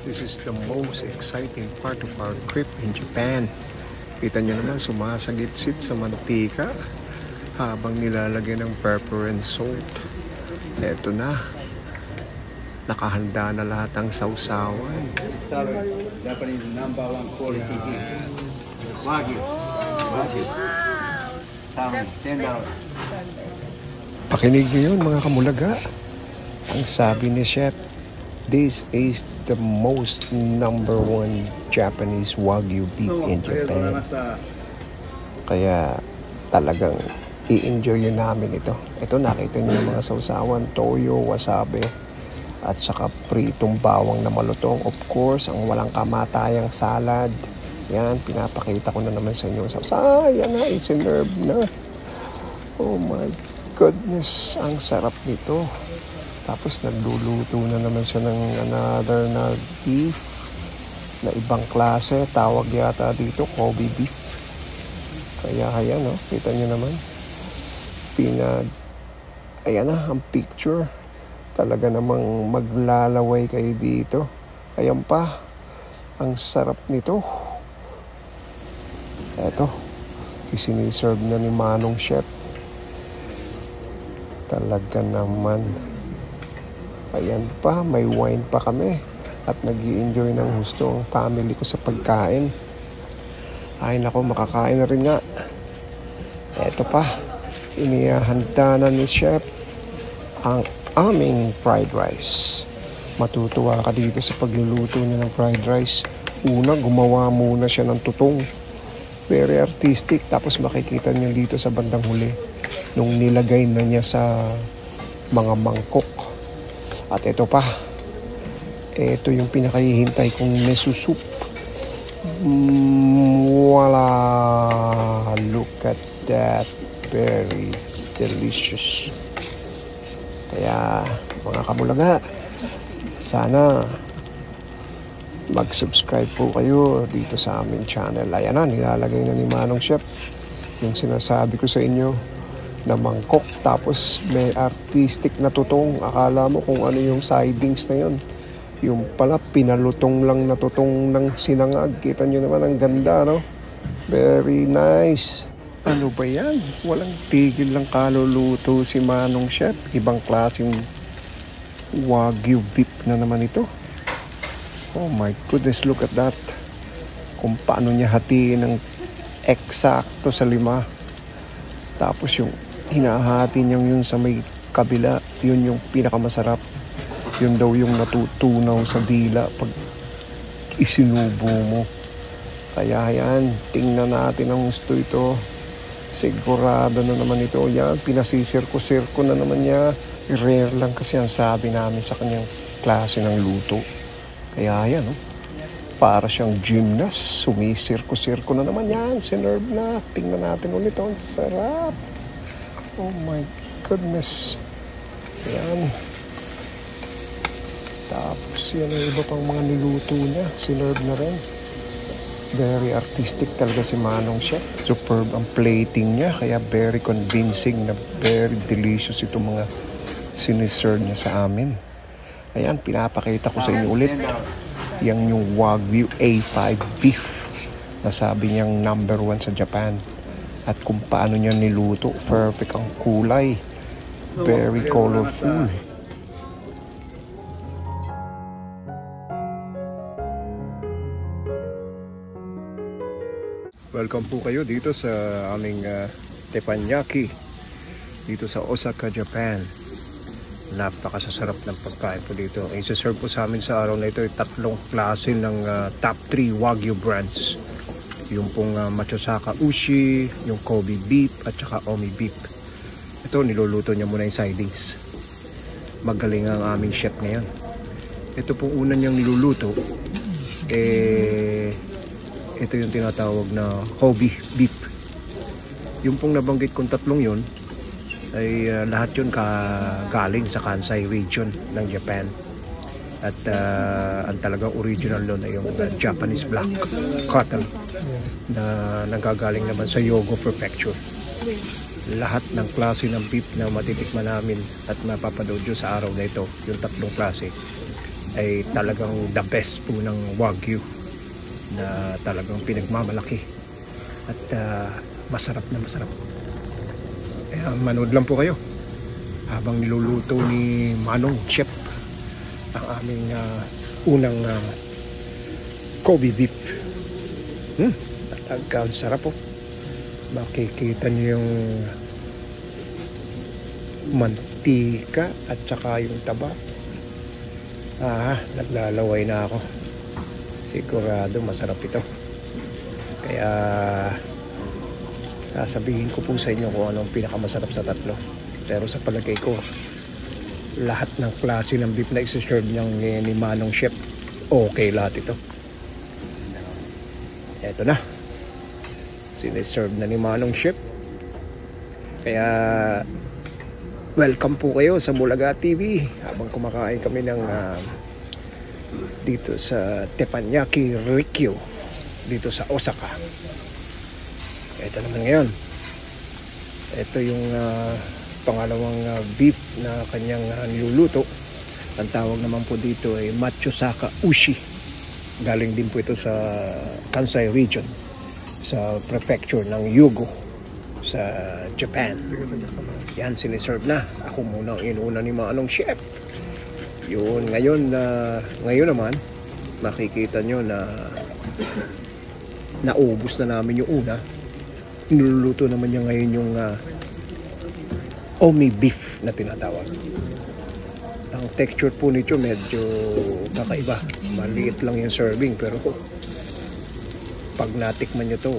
This is the most exciting part of our trip in Japan. Kita nyo naman, sumasagitsit sa mantika habang nilalagay ng pepper and salt. Eto na. Nakahanda na lahat ang sausawan. Japanese number one quality beef. Wagyu. Wagyu. $10. Pakinig nyo yun mga kamulaga. Ang sabi ni Chef, this is the most number one Japanese Wagyu beef in Japan. Kaya talagang i-enjoy yun namin ito. Ito nakita nyo yung mga sausawan, toyo, wasabi, at saka pritong bawang na malutong. Of course, ang walang kamatayang salad. Yan, pinapakita ko na naman sa inyo. Yan na, isinerve na. Oh my goodness, ang sarap nito. Tapos nagluluto na naman siya ng another na beef na ibang klase. Tawag yata dito, Kobe beef. Kaya ayan, no? Kita nyo naman. Ayan na, ang picture. Talaga namang maglalaway kayo dito. Ayan pa, ang sarap nito. Eto, isiniserve na ni Manong Chef. Talaga naman. Ayan pa, may wine pa kami. At nag-i-enjoy ng gusto ang family ko sa pagkain. Ay nako, makakain na rin nga. Eto pa, inihanda na ni Chef ang aming fried rice. Matutuwa ka dito sa pagluluto niya ng fried rice. Una, gumawa muna siya ng tutong. Very artistic. Tapos makikita niyo dito sa bandang huli nung nilagay na niya sa mga mangkok. At ito pa. Ito yung pinakahihintay kong miso soup. Voila! Look at that. Very delicious. Kaya mga kamulaga, sana mag-subscribe po kayo dito sa aming channel. Ayan na, nilalagay na ni Manong Chef yung sinasabi ko sa inyo na mangkok. Tapos may artistic na tutong. Akala mo kung ano yung sidings na yun. Yung pala, pinalutong lang na tutong ng sinangag. Kita nyo naman, ang ganda, no? Very nice. Ano ba yan? Walang tigil lang kaluluto si Manong Chef. Ibang klaseng Wagyu beef na naman ito. Oh my goodness, look at that. Kung paano niya hatiin ng eksakto sa 5. Tapos yung hinahati niyang yun sa may kabila, yun yung pinakamasarap. Yun daw yung natutunaw sa dila pag isinubo mo. Kaya yan, tingnan natin ang gusto ito. Sigurado na naman ito. Yan, pinasisirko-sirko na naman niya. Rare lang kasi ang sabi namin sa kanyang klase ng luto. Kaya yan, no? Para siyang gymnast. Sumisirko-sirko na naman yan. Sinerve na. Tingnan natin ulit. Ang sarap. Oh my goodness. Yan. Tapos yan ang iba pang mga niluto niya. Sinerve na rin. Very artistic talaga si Manong Chef. Superb ang plating niya. Kaya very convincing na very delicious itong mga siniserve niya sa amin. Ayan, pinapakita ko sa inyo ulit. Yang yung Wagyu A5 beef. Nasabi niyang number 1 sa Japan. At kung paano niya niluto. Perfect ang kulay. Very colorful. Welcome po kayo dito sa aming teppanyaki dito sa Osaka, Japan. Napakasasarap ng pagkain po dito. I-serve po sa amin sa araw na ito ay 3 klase ng top 3 Wagyu brands. Yung pong Matsuzaka Ushi, yung Kobe beef at saka Omi beef. Ito niluluto niya muna yung sidings. Magaling ang aming chef ngayon. Ito pong una niyang niluluto ito yung tinatawag na Kobe beef. Yung pong nabanggit kong 3 yun ay lahat yun galing sa Kansai region ng Japan. At ang talagang original nun ay yung Japanese black cotton na nagagaling naman sa Hyogo Prefecture. Lahat ng klase ng beef na matitikman namin at mapapanood nyo sa araw na ito, yung 3 klase, ay talagang the best po ng Wagyu na talagang pinagmamalaki at masarap na masarap. Kaya manood lang po kayo habang niluluto ni Manong Chef ang aming unang Kobe beef. Talagang sarap po. Makikita niyo yung mantika at saka yung taba. Naglalaway na ako. Sigurado masarap ito. Kaya sasabihin ko po sa inyo kung anong pinakamasarap sa tatlo. Pero sa palagay ko, lahat ng klase ng beef na isi-serve ni Manong Chef, okay lahat ito. Eto na. Siniserve na ni Manong Chef. Kaya welcome po kayo sa Bulaga TV habang kumakain kami ng dito sa Teppanyaki Rikyu dito sa Osaka. Ito naman ngayon. Ito yung pangalawang beef na kanyang niluluto. Ang tawag naman po dito ay Matsuzaka Ushi. Galing din po ito sa Kansai region, sa prefecture ng Hyōgo sa Japan. Yan, siniserve na. Ako muna ang inuna ni Manong Chef. Yun, ngayon naman makikita nyo na naubos na namin yung una. Niluluto naman niya ngayon yung omi beef na tinatawag. Ang texture po nito medyo kakaiba. Maliit lang yung serving, pero pag natikman nyo to,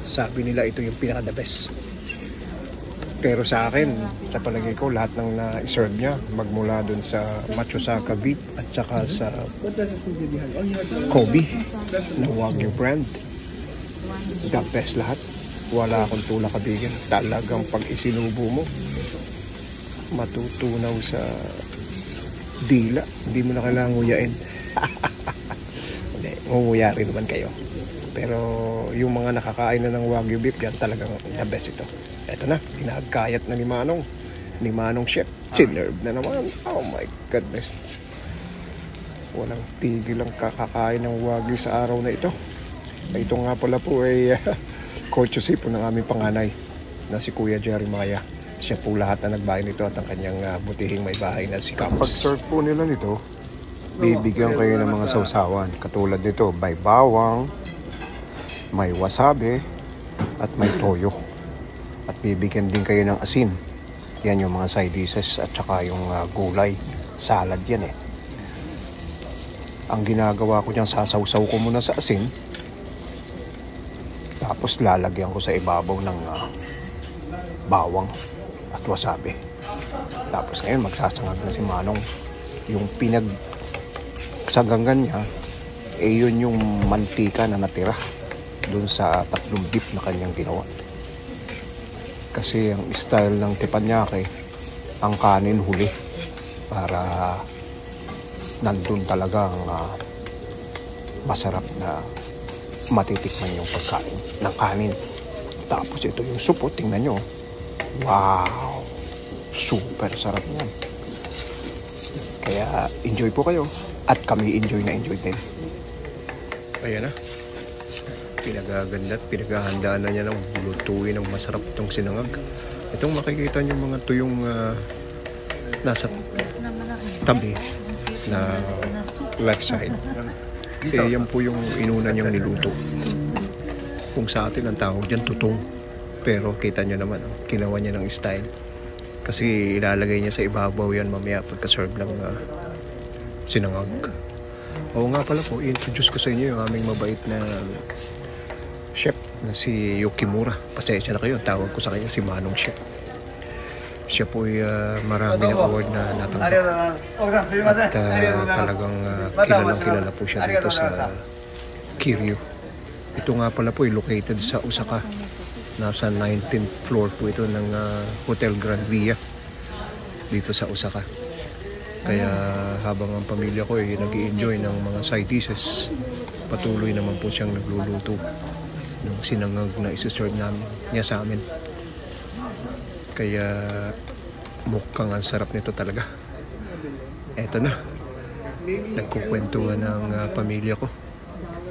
sabi nila ito yung pinaka the best. Pero sa akin, sa palagay ko, lahat ng na-serve niya, magmula dun sa Matsuzaka beef at saka sa Kobe na Wagyu brand, the best lahat. Wala akong tulak kabigin. Talagang pag isinubo mo, matutunaw sa dila. Hindi mo na kailangang nguyain. Hindi, nguya rin naman kayo. Pero yung mga nakakain na ng Wagyu beef, yan talagang the best ito. Ito na, pinagkayat na ni Manong Chef. Sinerve na naman. Oh my goodness. Walang tigil ang kakakain ng Wagyu sa araw na ito. Ito nga pala po ay courtesy po ng aming panganay na si Kuya Jeremiah. Siya po lahat na nagbahay nito at ang kanyang butihing may bahay na si Camus. Pag-serve po nila nito, bibigyan kayo ng mga sausawan. Katulad nito, may bawang, may wasabi, at may toyo. At bibigyan din kayo ng asin. Yan yung mga side dishes at saka yung gulay. Salad yan eh. Ang ginagawa ko dyan, sasawsaw ko muna sa asin. Tapos lalagyan ko sa ibabaw ng bawang at wasabi. Tapos ngayon magsasangag na si Manong. Yung pinagsaganggan niya, yun yung mantika na natira dun sa tatlong beef na kanyang ginawa. Kasi ang style ng teppanyaki, ang kanin huli para nandun talaga ang masarap na matitikman yung pagkain ng kanin. Tapos ito yung supo, tingnan nyo. Wow! Super sarap niyan. Kaya enjoy po kayo at kami enjoy na enjoy din. Ayan na. Pinagaganda at pinaghahandaan na niya ng lutuin ng masarap itong sinangag. Itong makikita niyo mga tuyong nasa tabi na left side. Yan po yung inuna niyang niluto. Kung sa atin ang tawag dyan, tutong. Pero kita nyo naman, ginawa niya ng style. Kasi ilalagay niya sa ibabaw yan mamaya pagka-serve ng sinangag. Oo nga pala po, i-introduce ko sa inyo yung aming mabait na chef na si Yukimura. Pasensya na kayo, tawag ko sa kanya si Manong Chef. Siya po ay maraming award na natanggap. At talagang kilala po siya dito sa Kiryu. Ito nga pala po ay located sa Osaka. Nasa 19th floor po ito ng Hotel Grand Via dito sa Osaka. Kaya habang ang pamilya ko ay nag-i-enjoy ng mga side dishes, patuloy naman po siyang nagluluto ng sinangag na isi-serve niya sa amin. Kaya mukhang ang sarap nito talaga. Eto na. nagkukwentuhan ng pamilya ko.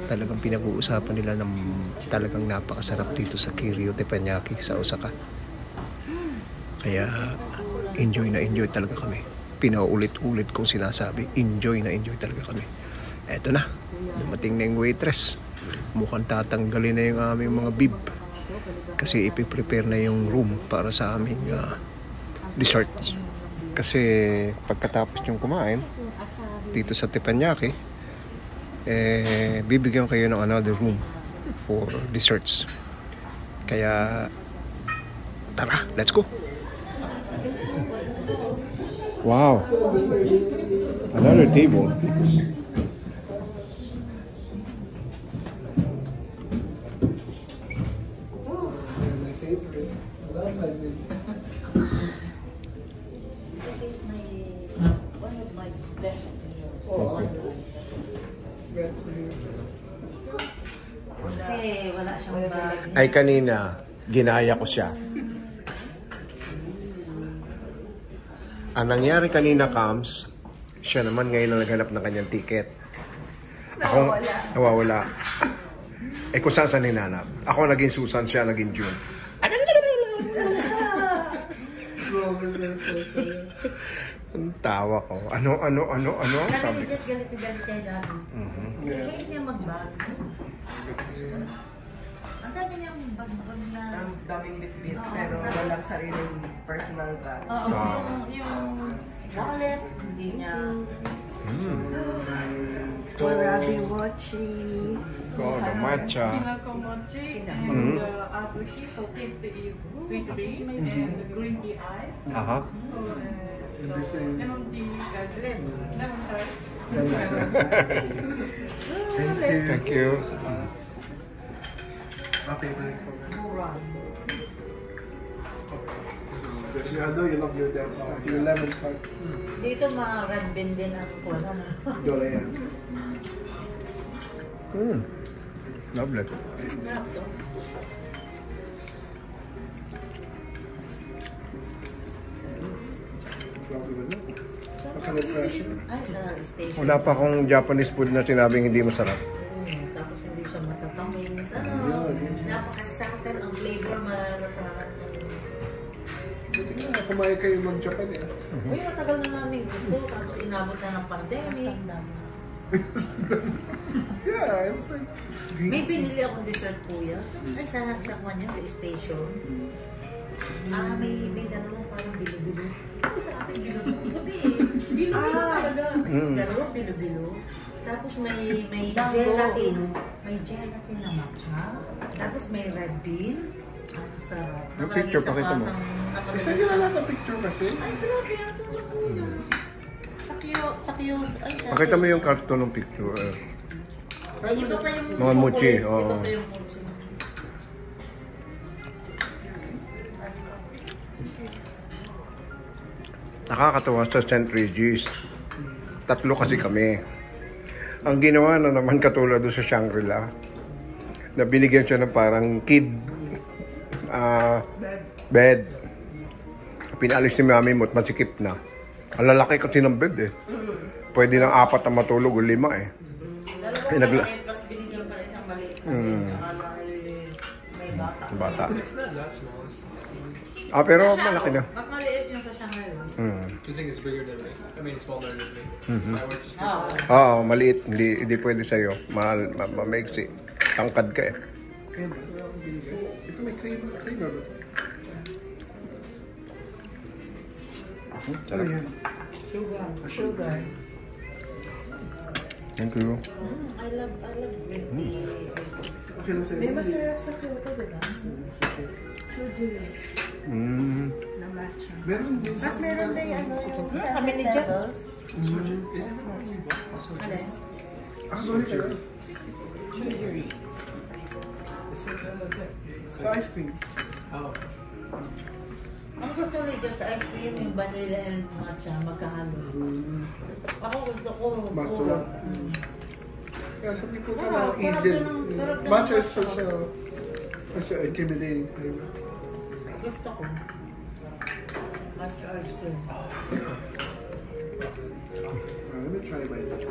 Talagang pinag-uusapan nila ng talagang napakasarap dito sa Kiryu Teppanyaki sa Osaka. Kaya enjoy na enjoy talaga kami. Pinaulit-ulit kong sinasabi, enjoy na enjoy talaga kami. Eto na, dumating na yung waitress. Mukhang tatanggalin na yung aming mga bib. Kasi ipiprepare na yung room para sa aming dessert. Kasi pagkatapos yung kumain dito sa Teppanyaki, bibigyan kayo ng another room for desserts. Kaya tara, let's go. Wow, another table. This is one of my best meals. Kasi wala siyang bag. Ay kanina, ginaya ko siya. Ang nangyari kanina, Kams, siya naman ngayon na naghanap ng kanyang ticket. Ako, nawawala. Kung saan hinanap. Ako naging Susan, siya naging June. Ang tawa ko. Ano? Sabi ko. Galit kayo dati. Galit niya mag-bag. Ang dami niyang bag-bag na... Ang daming bit-bit, pero walang sariling personal bag. Yung wallet, hindi niya... Warabi Wachi. Oh, the matcha. Kinakomochi and azuki, so taste is sweet bean and green tea ice. Aha. So, lemon tea, lemon tart. Thank you. Mura. I know you love your dad's stuff. Your lemon tart. Dito ma-red bean din ako po. Dorayan. Lovely. Ay, sa station. Wala pa akong Japanese food na sinabing hindi masarap. Tapos hindi siya matatamis. Napaka-subtle ang flavor masarap. Kumain kayo mag-Japan eh. Uy, matagal na namin gusto. Tapos inabot na ng pandemic. Yeah, it's like... May binili akong dessert kuya. Ay, sa kwan niya, sa station. May dalawang parang bilo-bilo. Sa atin, bilo-bilo. Puti eh. Bilo-bilo talaga. Dalawang bilo-bilo. Tapos may gelatin. May gelatin na matcha. Tapos may red bean. Ang sarap. Yung picture, pakita mo. Isa nyo na lang picture kasi. Ay, grabe. Ang sarap kuya. Sa cute. Ay, Pakita mo yung karton ng picture. Ay, iba pa yung Mga mochi, Iba oo. pa yung mochi. Nakakatawa sa St. Regis. 3 kasi kami. Ang ginawa na naman katulad doon sa Shangri-La, na binigyan siya ng parang kid bed. Pinalis ni mami mo at masikip na. Ang lalaki kasi ng bed eh. Pwede ng 4 na matulog o 5 eh. Dalawa plus binigyan pa rin isang maliit. May bata. Bata. Pero malaki na. Mas maliit yung sa Shangri-La. Do you think it's bigger than me? I mean, it's smaller than me. I work just Oo. Oo, maliit. Hindi pwede sa'yo. Maiksi. Tangkad ka eh. Ito may cream. Sarap. Sugar. Thank you. I love green tea. Okay lang sa'yo. May masarap sa Kyoto, diba? Chujiri na matcha. Meron din Mas meron din ano yung Kami ni Jack. Isn't it what we bought? Also, Alin? Sorry kayo. Chujiri. it's like that. It's Sa ice cream. oh, Ang gusto ni Jack sa ice cream, yung vanilla and matcha, magkahalo. Ako gusto ko Matcha puro. lang. Kaya sabi ko ka Sarap, na sarap Indian. din ang- sarap din Matcha ang is such a intimidating flavor. Gusto ko. Matcha ice cream. Let me try myself.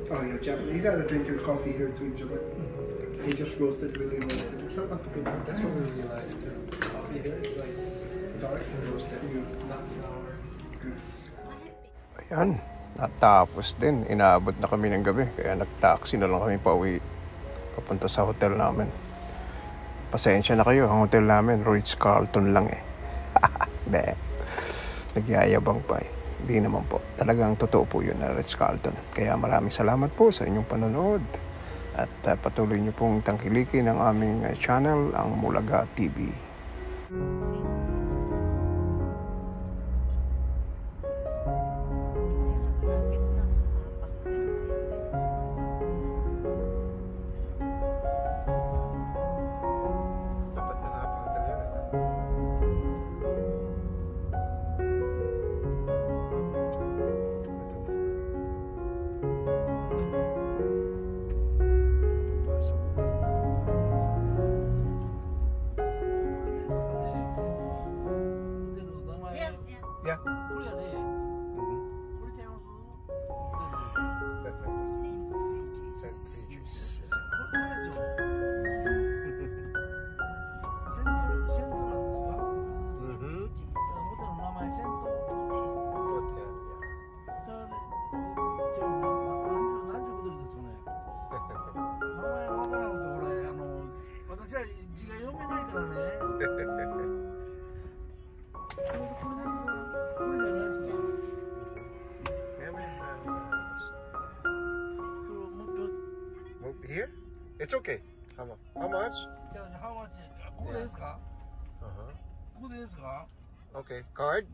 Oh yeah, Japanese. You gotta drink your coffee here too, Japan. They just roasted really well. It's not that good. That's what we realized. Coffee here is like dark and roasted, not sour. Ayan, natapos din. Inaabot na kami ng gabi. Kaya nag-taxi na lang kami pauwi. Papunta sa hotel namin. Pasensya na kayo. Ang hotel namin, Ritz-Carlton lang eh. Hindi. Nagyayabang pa eh. Hindi naman po. Talagang totoo po yun na Ritz-Carlton. Kaya maraming salamat po sa inyong panonood. At patuloy niyo pong tangkilikin ang aming channel, ang Mulaga TV. Yeah. St. Regis. Here? It's okay. How much? How much? Okay. Card?